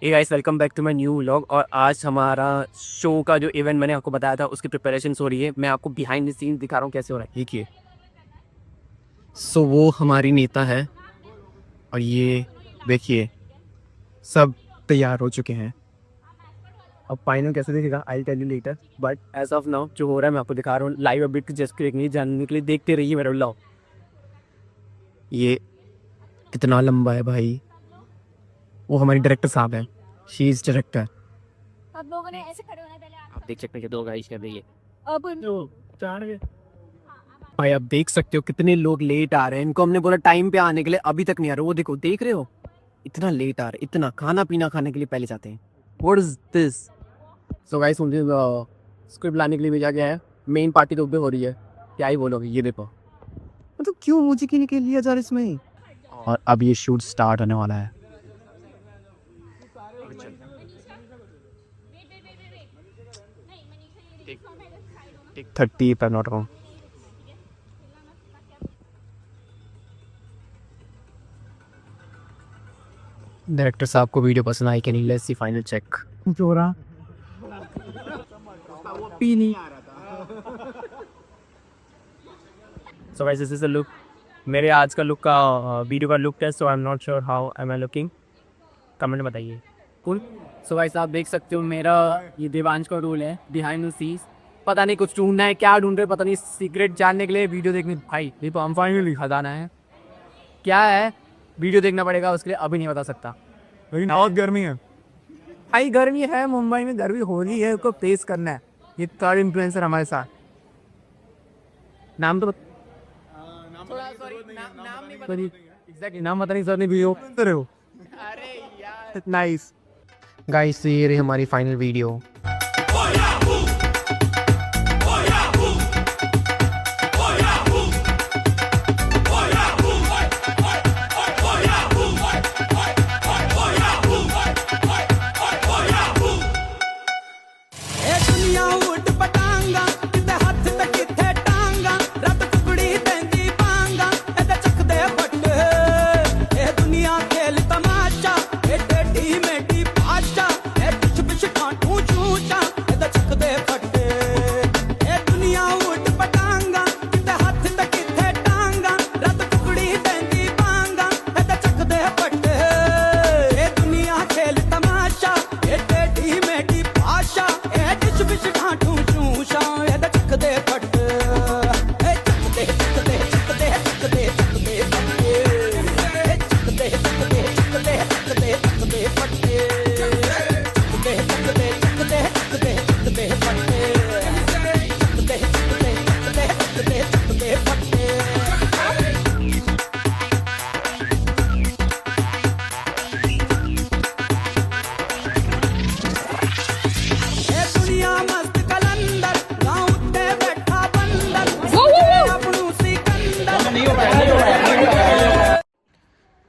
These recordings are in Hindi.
Hey guys, welcome back to my new vlog. और आज हमारा शो का जो इवेंट मैंने आपको बताया था उसकी प्रिपरेशन हो रही है। मैं आपको बिहाइंड द सीन्स दिखा रहा हूँ कैसे हो रहा है। देखिए, वो हमारी नेता है और ये देखिए सब तैयार हो चुके हैं। अब फाइनल कैसे दिखेगा I tell you later, but as of now जो हो रहा है मैं आपको दिखा रहा हूँ लाइव अपडेट जस्ट देखने जानने के लिए। देखते रहिए मेरा व्लॉग। ये कितना लंबा है भाई। वो हमारी डायरेक्टर साहब है, शी इज डायरेक्टर। अब लोगों ने ऐसे खड़े होना है, पहले आप देख सकते हैं कि दो गाइस कर रही है। अब भाई आप देख सकते हो कितने लोग लेट आ रहे हैं। इनको हमने बोला टाइम पे आने के लिए, अभी तक नहीं आ रहे। वो देखो, देख रहे हो इतना लेट आ रहे, इतना खाना पीना खाने के लिए पहले जाते हैं। What is this? So guys, मुझे स्क्रिप्ट लाने के लिए भेजा गया है। मेन पार्टी तो हो रही है, क्या ही बोलोगे। ये देखो, मतलब क्यों मुझे क्यों निकल लिया जा रहा इसमें। और अब ये शूट स्टार्ट होने वाला है। 30 if I'm not wrong. Director साहब को वीडियो पसंद आई कि नहीं, लेट्स सी फाइनल चेक। चोरा पी नहीं। So guys, this is the look. मेरे आज का लुक का वीडियो का look test. So I am not sure how am I looking. Comment में बताइए। कूल। सो गाइस, आप देख सकते हो मेरा ये देवांश का रोल है बिहाइंड द सीन्स। पता नहीं कुछ ढूंढना है, क्या ढूंढ रहे पता नहीं। सीक्रेट जानने के लिए वीडियो देखने भाई देखो, हम फाइनली खजाना है क्या है। वीडियो देखना पड़ेगा उसके लिए, अभी नहीं बता सकता। लेकिन बहुत गर्मी है। भाई गर्मी है, मुंबई में गर्मी हो रही है, उसको फेस करना है। ये थर्ड इन्फ्लुएंसर हमारे साथ। नाम तो एग्जैक्टली नाम पता नहीं सर ने वीडियो रहे हो नाइस। गाइस, ये रही हमारी फाइनल वीडियो।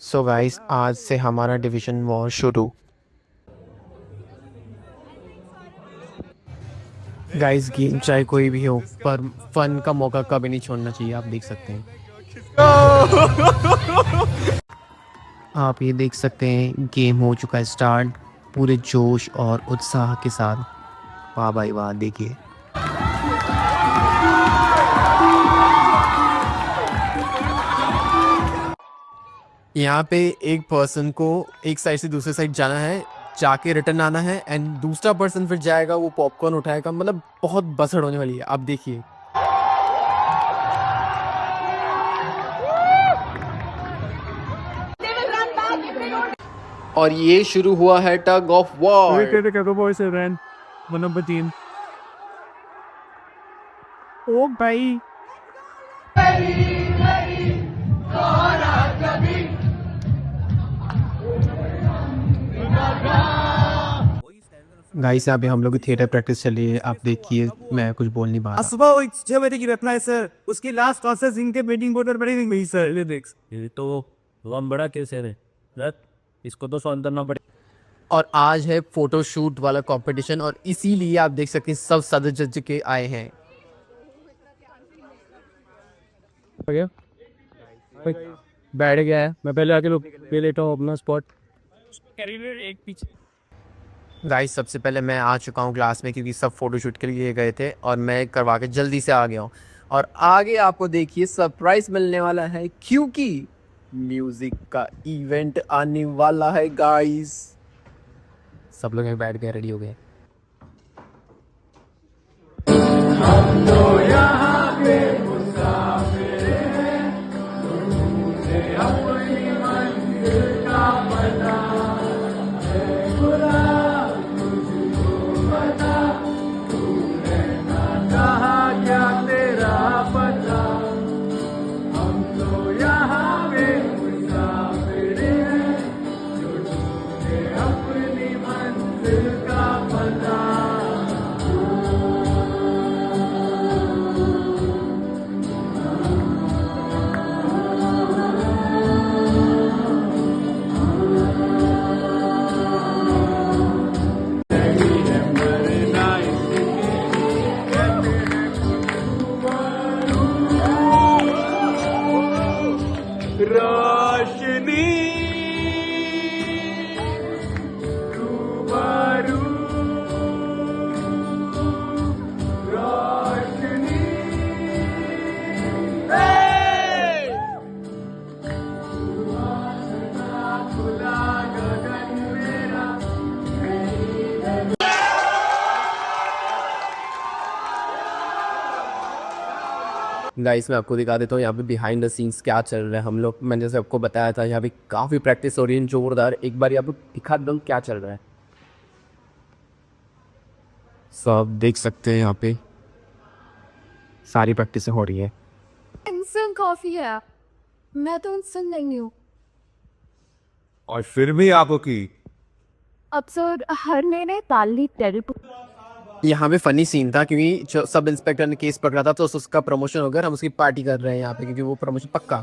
सो गाइस, आज से हमारा डिवीजन वॉर शुरू। गाइस, गेम चाहे कोई भी हो पर फन का मौका कभी नहीं छोड़ना चाहिए। आप देख सकते हैं आप ये देख सकते हैं गेम हो चुका है स्टार्ट पूरे जोश और उत्साह के साथ। वाह भाई वाह, देखिए। यहाँ पे एक पर्सन को एक साइड से दूसरे साइड जाना है, जाके रिटर्न आना है, एंड दूसरा पर्सन फिर जाएगा, वो पॉपकॉर्न उठाएगा। मतलब बहुत बसड़ होने वाली है, आप देखिए। और ये शुरू हुआ है टग ऑफ वॉर। नंबर 3। ओ भाई, गाइस यहाँ पे हम लोग की थिएटर प्रैक्टिस चल रही है। आप देखिए, मैं कुछ बोल नहीं पा रहा। सुबह 6 बजे की रखना है सर। उसकी लास्ट क्लासेस इनके मीटिंग बोर्ड पर पड़ी हुई सर। ये देख, ये तो हम बड़ा केस है रे। रख, इसको तो सॉल्व करना पड़ेगा। और आज है फोटो शूट वाला कंपटीशन, और इसीलिए आप देख सकते हैं सब सदस्य जज के आए हैं। बैठ गया है, मैं पहले आके ले लेता हूँ अपना स्पॉट। एक पीछे गाइस सबसे पहले मैं आ चुका हूँ क्लास में क्योंकि सब फोटोशूट के लिए गए थे और मैं करवा के जल्दी से आ गया हूँ। और आगे आपको देखिए सरप्राइज मिलने वाला है क्योंकि म्यूजिक का इवेंट आने वाला है गाइस। सब लोग यहाँ बैठ गए, रेडी हो गए। गाइस मैं आपको दिखा देता हूँ यहाँ पे बिहाइंड द सीन्स क्या चल रहा है। हम लोग, मैंने जैसे आपको बताया था, यहाँ पे काफ़ी प्रैक्टिस हो रही है जोरदार। एक बार यहाँ पे दिखा दूँ क्या चल रहा है। सब देख सकते हैं यहाँ पे सारी प्रैक्टिस हो रही है। इंस्टेंट कॉफी है, मैं तो इंस्टेंट नहीं हूँ। और फिर भी आपको की अब सर हर महीने ताली टेलीफोन। यहाँ पे फनी सीन था क्योंकि जो सब इंस्पेक्टर ने केस पकड़ा था तो उसका प्रमोशन हो गया। हम उसकी पार्टी कर रहे हैं यहाँ पे क्योंकि वो प्रमोशन पक्का।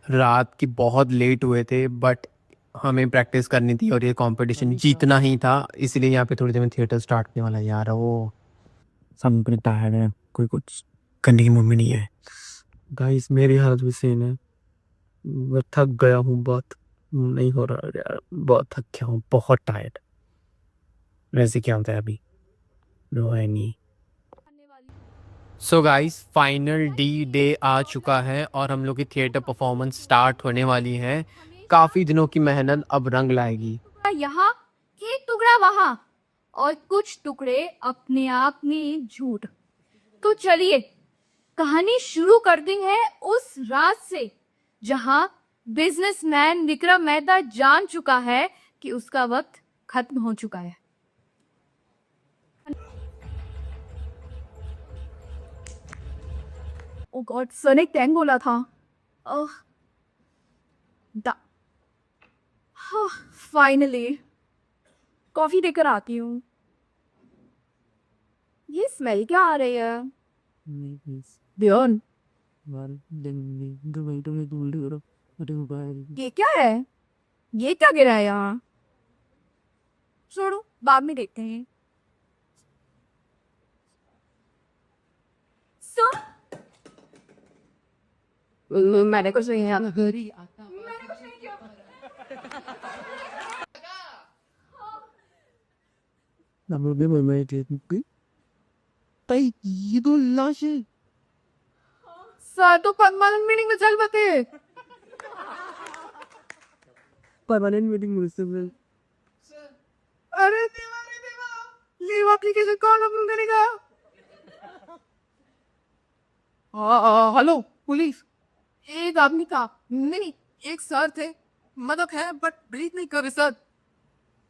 रात की बहुत लेट हुए थे बट हमें प्रैक्टिस करनी थी और ये कंपटीशन जीतना ही था, इसलिए यहाँ पे थोड़ी देर में थिएटर स्टार्ट होने वाला है। यार वो सब इतने टायर्ड है, कोई कुछ करने की मूड में नहीं है। गाइस मेरी हालत भी सेम है, मैं थक गया हूँ बहुत, नहीं हो रहा यार, बहुत थक गया हूँ, बहुत टायर्ड। वैसे क्या होता है अभी रो है नहीं। सो गाइस फाइनल डे आ चुका है और हम लोग की थिएटर परफॉर्मेंस स्टार्ट होने वाली है। काफ़ी दिनों की मेहनत अब रंग लाएगी। यहाँ एक टुकड़ा वहाँ और कुछ टुकड़े अपने आप में झूठ। तो चलिए कहानी शुरू करते हैं उस रात से जहां बिजनेसमैन विक्रम मेहता जान चुका है कि उसका वक्त खत्म हो चुका है। ओ गॉड, सर ने 10 बोला था। फाइनली कॉफी देकर आती हूँ। ये स्मेल क्या आ रही है? बियॉन, ये क्या है? ये क्या गिरा है यहाँ? छोड़ो, बाद में देखते हैं। मैंने कुछ नहीं किया। मैंने कुछ नहीं किया। सर तो परमानेंट मीटिंग में चल बते। परमानेंट मीटिंग में अरे देवा, लीव एप्लीकेशन कौन ओपन करेगा? हेलो पुलिस, एक आदमी था, नहीं एक सर थे, मतलब है बट ब्रीथ नहीं कर रहे सर।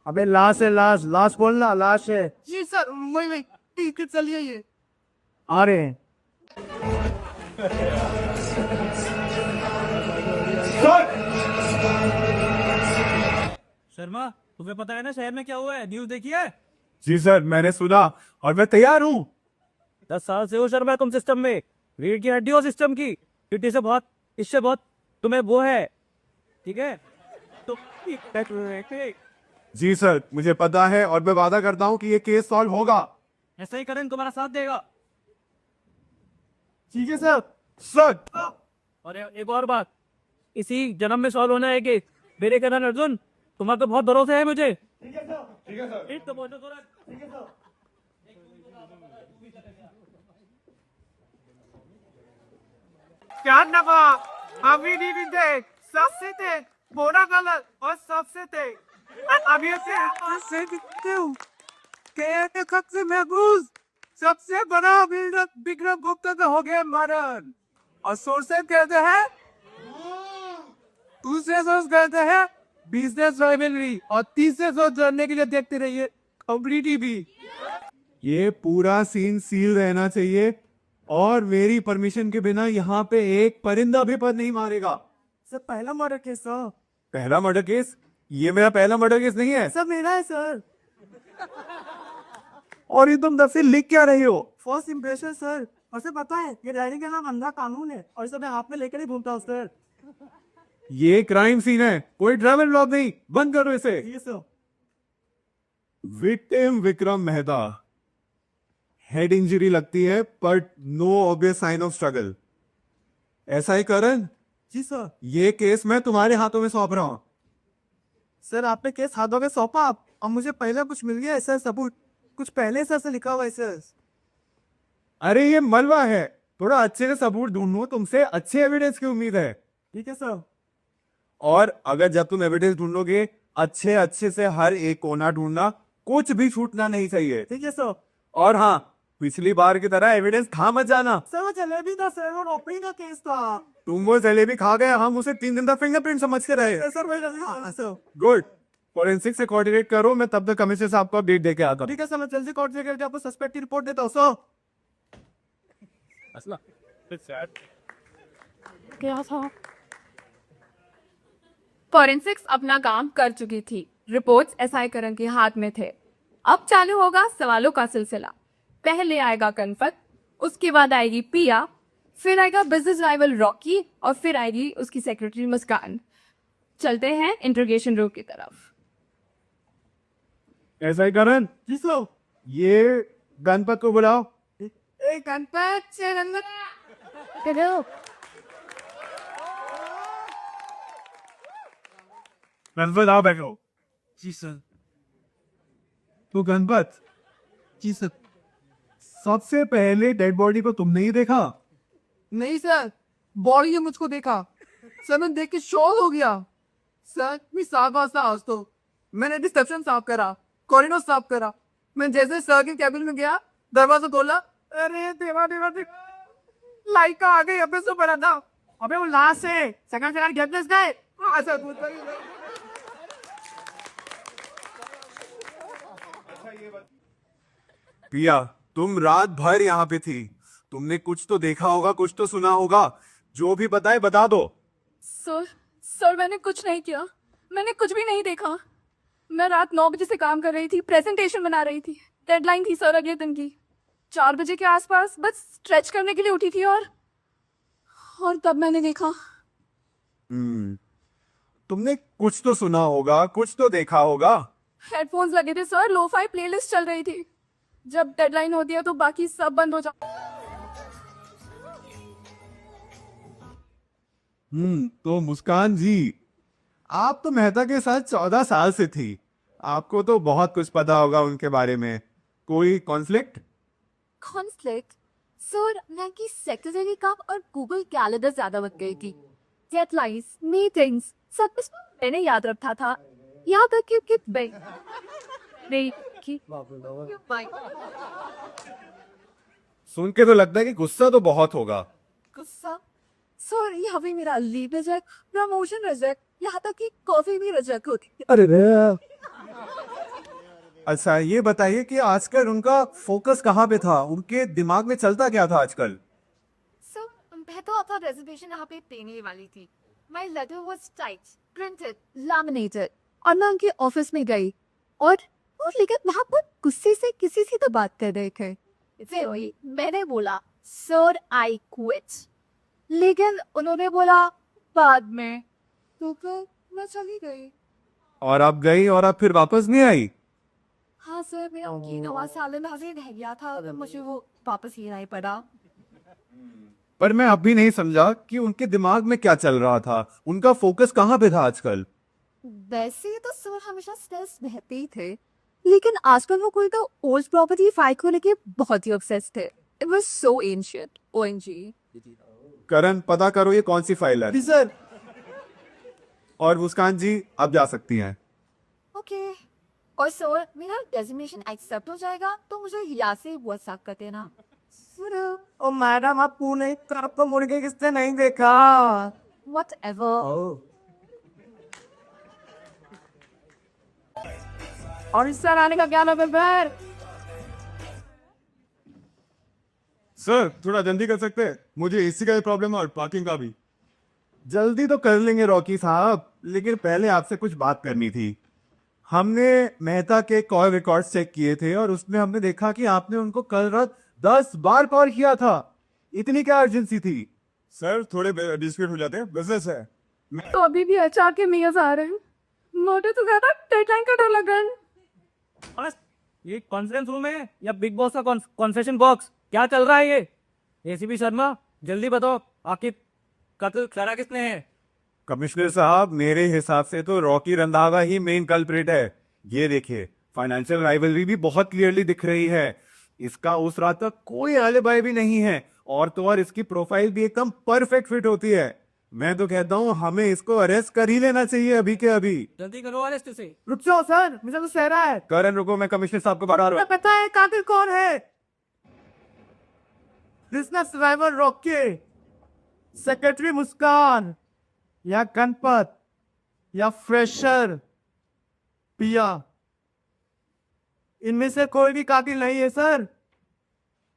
अबे लाश है, लाश बोलना, लाश है। जी सर, वही ठीक है, चलिए ये आ रहे हैं। शर्मा तुम्हें पता है ना शहर में क्या हुआ है? न्यूज़ देखी है? जी सर मैंने सुना और मैं तैयार हूँ। 10 साल से हो शर्मा तुम सिस्टम में, रीढ़ की हड्डी हो सिस्टम की। टीटी से बहुत, इससे बहुत तुम्हें वो है, ठीक है? तो जी सर मुझे पता है और मैं वादा करता हूँ कि ये केस सॉल्व होगा। ऐसा ही करें तुम्हारा साथ देगा। ठीक है सर। सर और एक और बात, इसी जन्म में सॉल्व होना है कि मेरे कहना अर्जुन, तुम्हारा तो बहुत भरोसा है मुझे। ठीक है सर। तो बोलो थोड़ा। क्या नफा अभी नहीं थे सबसे थे बोरा गलत और सबसे थे अभी से दिखते हूँ कहने कब से महफूज सबसे बड़ा बिल्डर विक्रम गुप्ता का हो गया मरण और सोर्सेज कहते हैं दूसरे सोर्स कहते हैं बिजनेस राइवलरी और तीसरे सोर्स जानने के लिए देखते रहिए खबरी टीवी। ये पूरा सीन सील रहना चाहिए और मेरी परमिशन के बिना यहाँ पे एक परिंदा भी पर नहीं मारेगा। सर पहला मर्डर केस सर। पहला मर्डर केस? ये मेरा पहला मर्डर केस नहीं है सर, मेरा है सर। और ये तुम दफे लिख क्या रही हो? First impression sir. और सर पता है ये डायरी का नाम अंधा कानून है और इसे मैं हाथ में लेकर ही घूमता हूँ सर। ये क्राइम सीन है, कोई ट्रैवल ब्लॉग नहीं, बंद करो इसे। Victim Vikram Mehta, head injury लगती है but no obvious sign of struggle. ऐसा ही करण? जी सर। ये केस मैं तुम्हारे हाथों में सौंप रहा हूं। सर आपने केस हाथों में सौंपा और मुझे पहले कुछ मिल गया ऐसा सबूत, कुछ पहले सर से लिखा हुआ है सर। अरे ये मलबा है, थोड़ा अच्छे से सबूत ढूंढो, तुमसे अच्छे एविडेंस की उम्मीद है। ठीक है सर। और अगर जब तुम एविडेंस ढूंढोगे अच्छे अच्छे से हर एक कोना ढूंढना, कुछ भी छूटना नहीं चाहिए। ठीक है सर। और हाँ, पिछली बार की तरह एविडेंस खा मत जाना। सर वो जलेबी था सर, वो ओपनिंग का केस था। तुम वो जलेबी खा गए, हम उसे 3 दिन तक फिंगरप्रिंट समझ के रहे। सर गुड, फोरेंसिक से कोऑर्डिनेट करो, मैं तब तक कमिश्नर साहब को अपडेट दे के आता हूं। ठीक है सर, मैं जल्दी कोऑर्डिनेट करके आपको सस्पेक्ट की रिपोर्ट देता हूं सर। क्या था? फॉरेंसिक्स अपना काम कर चुकी थी, रिपोर्ट्स एसआई करण के हाथ में थे। अब चालू होगा सवालों का सिलसिला। पहले आएगा कनपत, उसके बाद आएगी पिया, फिर आएगा बिजनेस राइवल रॉकी और फिर आएगी उसकी सेक्रेटरी मुस्कान। चलते हैं इंट्रोगेशन रूम की तरफ। ऐसा ही करण? जी सर। ये गणपत को बुलाओ। गणपत गणपत आओ, बैठो। जी सर। तो गणपत? जी सर। सबसे पहले डेड बॉडी को तुमने ही देखा? नहीं सर, बॉडी ने मुझको देखा सर, मैं देख के शॉक हो गया सर। मैं साफ वास्ता आज तो मैंने रिसेप्शन साफ करा, कॉरिडोर साफ करा। मैं जैसे सर के कैबिन में गया, दरवाजा खोला, अरे देवा देवा देवा, लाइक का आ गई। अबे सो बड़ा था, अबे वो लास्ट है, सेकंड गेटलेस गए। हाँ सर, पिया, तुम रात भर यहाँ पे थी, तुमने कुछ तो देखा होगा, कुछ तो सुना होगा, जो भी बताए बता दो। सर मैंने कुछ नहीं किया, मैंने कुछ भी नहीं देखा। मैं रात 9 बजे से काम कर रही थी, प्रेजेंटेशन बना रही थी, डेडलाइन थी सर अगले दिन की। 4 बजे के आसपास बस स्ट्रेच करने के लिए उठी थी और तब मैंने देखा। तुमने कुछ तो सुना होगा, कुछ तो देखा होगा। हेडफोन्स लगे थे सर, लो-फाई प्लेलिस्ट चल रही थी। जब डेडलाइन होती है तो बाकी सब बंद हो जाता। तो मुस्कान जी, आप तो मेहता के साथ 14 साल से थी, आपको तो बहुत कुछ पता होगा उनके बारे में। कोई कॉन्फ्लिक्ट? कॉन्फ्लिक्ट सर, मैं की सेक्रेटरी काम और गूगल कैलेंडर ज्यादा बन गई थी। डेडलाइंस, मीटिंग्स सब कुछ मैंने याद रखा था, यहाँ तक कि सुन के तो लगता है कि गुस्सा तो बहुत होगा। गुस्सा सर, यहाँ भी मेरा लीव रिजेक्ट, प्रमोशन रिजेक्ट, यहाँ तक कि कॉफी भी रिजेक्ट होती है। अरे अच्छा, ये बताइए कि आजकल उनका फोकस कहाँ पे था, उनके दिमाग में चलता क्या था आजकल? सर मैं तो अपना रेजर्वेशन यहाँ पे देने वाली थी। My letter was typed, printed, laminated और मैं उनके ऑफिस में गई और लेकिन वहाँ पर गुस्से से किसी से तो बात कर रहे थे। फिर वही मैंने बोला सर आई क्विट, लेकिन उन्होंने बोला बाद में, तो फिर मैं चली गई। और आप गई और आप फिर वापस नहीं आई? हाँ सर, मैं उनकी 9 साल में रह गया था, मुझे वो वापस ही नहीं पड़ा। पर मैं अभी नहीं समझा कि उनके दिमाग में क्या चल रहा था, उनका फोकस कहाँ पे था आजकल। वैसे तो सर हमेशा स्ट्रेस रहते ही थे, लेकिन आजकल वो कोई तो ओल्ड प्रॉपर्टी फाइल को लेके बहुत ही ऑब्सेस्ड थे। It was so ancient. OMG. Karan, पता करो ये कौन सी फाइल है। जी सर। और मुस्कान जी, आप जा सकती हैं। ओके। और सर मेरा डेजिग्नेशन एक्सेप्ट हो जाएगा तो मुझे यहाँ से व्हाट्सएप कर देना। ओ मैडम, आप पुणे आपको मुर्गे किसने नहीं देखा। Whatever। और इस सर आने का क्या नंबर। सर थोड़ा जल्दी कर सकते हैं, मुझे एसी का भी प्रॉब्लम है और पार्किंग का भी। जल्दी तो कर लेंगे रॉकी साहब, लेकिन पहले आपसे कुछ बात करनी थी। हमने मेहता के कॉल रिकॉर्ड्स चेक किए थे और उसमें हमने देखा कि आपने उनको कल रात 10 बार कॉल किया था। इतनी क्या अर्जेंसी थी? सर थोड़े डिस्प्यूट हो जाते हैं, बिजनेस है। तो अभी भी अच्छा के मेयर्स आ रहे हैं। मोटे तो कहता डेडलाइन का डर लगन। बस ये कॉन्फ्रेंस रूम है या बिग बॉस का कॉन्फेशन बॉक्स, क्या चल रहा है ये? एसीपी शर्मा जल्दी बताओ, आखिर कत्ल करा किसने है? कमिश्नर साहब, मेरे हिसाब से तो रॉकी रंधावा ही मेन कल्प्रिट है। ये देखिए, फाइनेंशियल राइवलरी भी बहुत क्लियरली दिख रही है। इसका उस रात तक कोई एलिबाई भी नहीं है, और तो और इसकी प्रोफाइल भी एकदम परफेक्ट फिट होती है। मैं तो कहता हूँ हमें इसको अरेस्ट कर ही लेना चाहिए अभी के अभी। जल्दी करो अरेस्ट से। रुक जाओ सर, मुझे तो सहरा है। करण रुको, मैं कमिश्नर साहब को बता रहा हूँ। पता है कातिल कौन है? बिजनेस सर्वाइवर रॉकी, सेक्रेटरी मुस्कान, या गणपत, या फ्रेशर पिया। इनमें से कोई भी कातिल नहीं है सर।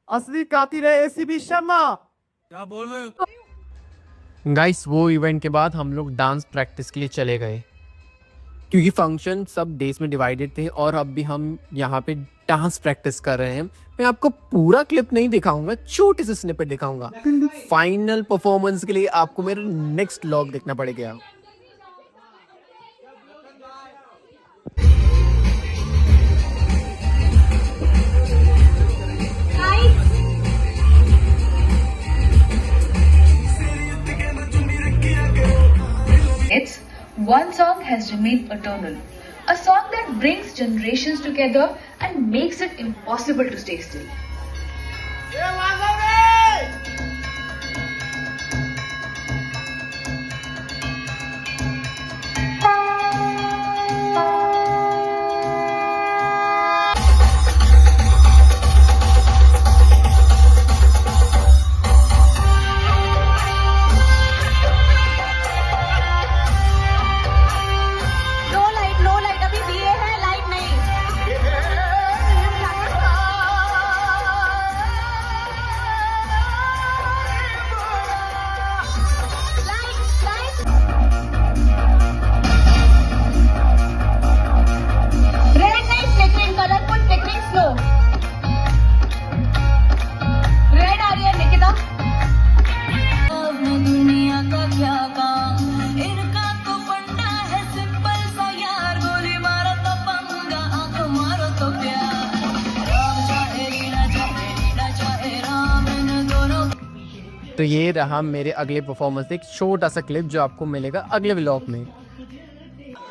असली कातिल है एसीबी शर्मा। क्या बोल रहे हो? गाइस, वो इवेंट के बाद हम लोग डांस प्रैक्टिस के लिए चले गए, क्योंकि फंक्शन सब डेज में डिवाइडेड थे और अब भी हम यहाँ पे डांस प्रैक्टिस कर रहे हैं। मैं आपको पूरा क्लिप नहीं दिखाऊंगा, छोटे से स्निपेट दिखाऊंगा। फाइनल परफॉर्मेंस के लिए आपको मेरा नेक्स्ट व्लॉग देखना पड़ेगा। It's one song has remained eternal. A song that brings generations together and makes it impossible to stay still. Low light अभी दिए हैं, लाइट नहीं। रेड नहीं, flickering, colourful flickering slow. Red आ रही है निकिता। दुनिया का क्या काम, इनका तो फंडा है सिंपल सा यार। गोली मारो तो पंगा, आंख मारो तो प्यार। राम चाहे लीला चाहे राम, इन दोनों। तो ये रहा मेरे अगले परफॉर्मेंस, एक छोटा सा क्लिप जो आपको मिलेगा अगले व्लॉग में।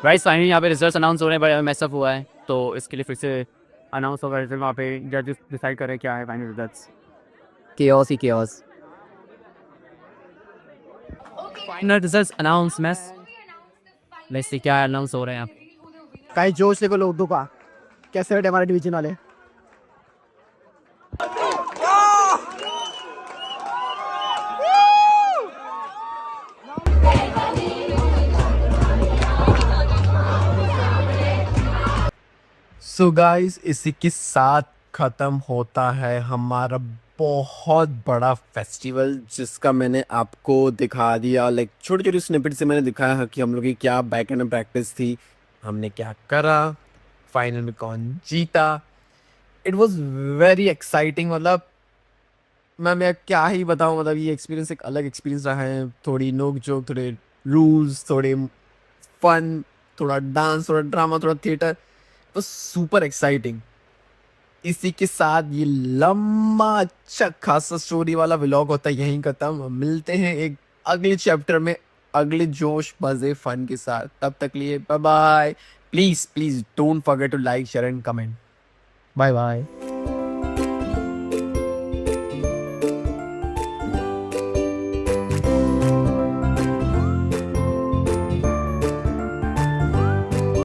गाइस, फाइनली यहाँ पे रिजल्ट्स अनाउंस हो रहे हैं, बड़ा मैसअप हुआ है, तो इसके लिए फिर से अनाउंस होगा रिजल्ट। वहाँ पे जजेस डिसाइड करें क्या है फाइनल रिजल्ट्स। केओस ही केओस। फाइनल रिजल्ट्स अनाउंस मैस। लेट्स सी क्या अनाउंस हो रहे हैं आप। कहीं जोश देखो लोग दुपा कैसे बैठे हमारे डिवीजन वाले। सो गाइस, इसी के साथ खत्म होता है हमारा बहुत बड़ा फेस्टिवल, जिसका मैंने आपको दिखा दिया। लाइक छोटी छोटी स्निपेट से मैंने दिखाया कि हम लोग की क्या बैक एंड प्रैक्टिस थी, हमने क्या करा, फाइनल में कौन जीता। It was very exciting. मतलब मैं क्या ही बताऊं, मतलब ये एक्सपीरियंस एक अलग एक्सपीरियंस रहा है। थोड़ी नोक जोक, थोड़े रूल्स, थोड़े फन, थोड़ा डांस, थोड़ा ड्रामा, थोड़ा थिएटर, बस सुपर एक्साइटिंग। इसी के साथ ये लंबा अच्छा खासा स्टोरी वाला व्लॉग होता है यहीं खत्म। मिलते हैं एक अगले चैप्टर में अगले जोश मजे फन के साथ। तब तक लिए bye bye. Please please don't forget to like share and comment. Bye bye.